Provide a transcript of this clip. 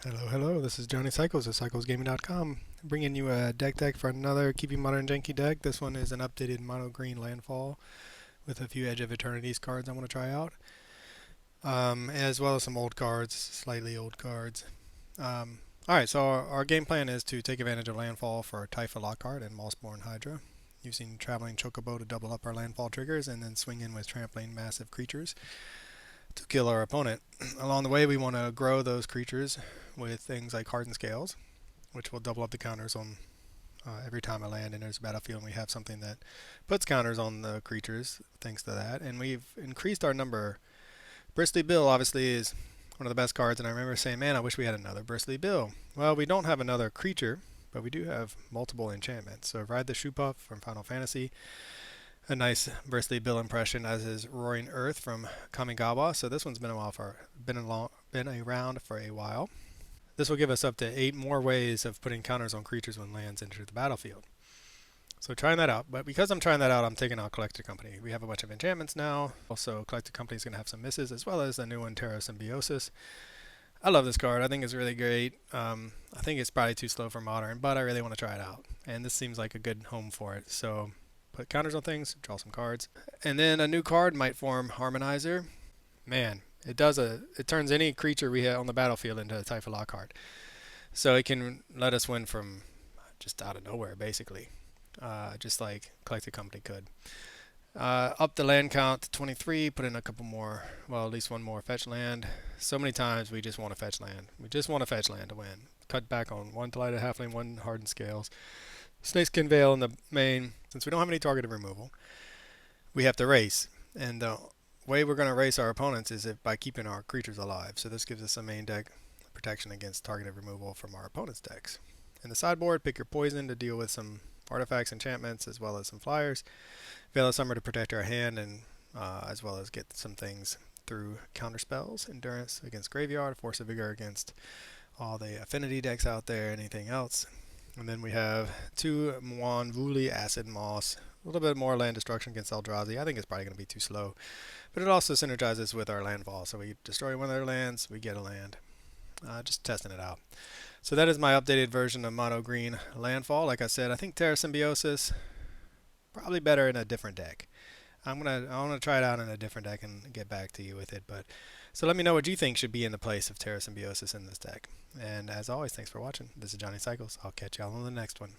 Hello. This is Johnny Cycles of CyclesGaming.com, bringing you a deck for another Keep Modern Janky deck. This one is an updated mono green Landfall with a few Edge of Eternities cards I want to try out, as well as some old cards, slightly old cards. Alright, so our game plan is to take advantage of Landfall for Typha Lockhart and Mossborn Hydra, using Traveling Chocobo to double up our Landfall triggers, and then swing in with Trampling Massive Creatures to kill our opponent. Along the way, we want to grow those creatures with things like Hardened Scales, which will double up the counters on every time I land enters the battlefield, and we have something that puts counters on the creatures thanks to that. And we've increased our number. Bristly Bill obviously is one of the best cards, and I remember saying, man, I wish we had another Bristly Bill. Well, we don't have another creature, but we do have multiple enchantments. So Ride the Shoepuff from Final Fantasy, a nice Bristly Bill impression, as is Roaring Earth from Kamigawa. So this one's been around for a while. This will give us up to 8 more ways of putting counters on creatures when lands enter the battlefield. So trying that out. But because I'm trying that out, I'm taking out Collector Company. We have a bunch of enchantments now. Also, Collector Company is going to have some misses, as well as the new one, Terra Symbiosis. I love this card. I think it's really great. I think it's probably too slow for Modern, but I really want to try it out. And this seems like a good home for it. So put counters on things, draw some cards. And then a new card might form Harmonizer. Man, it turns any creature we have on the battlefield into a Typha Lockhart. So it can let us win from just out of nowhere, basically. Just like Collected Company could. Up the land count to 23, put in a couple more, well, at least one more fetch land. So many times we just want to fetch land. We just want to fetch land to win. Cut back on one Delighted Halfling, one Hardened Scales. Snakeskin Veil in the main. Since we don't have any targeted removal, we have to race. And the way we're going to race our opponents is by keeping our creatures alive. So this gives us a main deck protection against targeted removal from our opponent's decks. In the sideboard, pick your poison to deal with some artifacts, enchantments, as well as some flyers. Veil of Summer to protect our hand, and as well as get some things through counter spells. Endurance against Graveyard, Force of Vigor against all the affinity decks out there, anything else. And then we have 2 Muan Vuli Acid Moss. A little bit more land destruction against Eldrazi. I think it's probably going to be too slow. But it also synergizes with our landfall. So we destroy one of their lands, we get a land. Just testing it out. So that is my updated version of Mono Green Landfall. Like I said, I think Terra Symbiosis probably better in a different deck. I want to try it out in a different deck and get back to you with it. But so let me know what you think should be in the place of Terra Symbiosis in this deck. And as always, thanks for watching. This is Johnny Cycles. I'll catch y'all on the next one.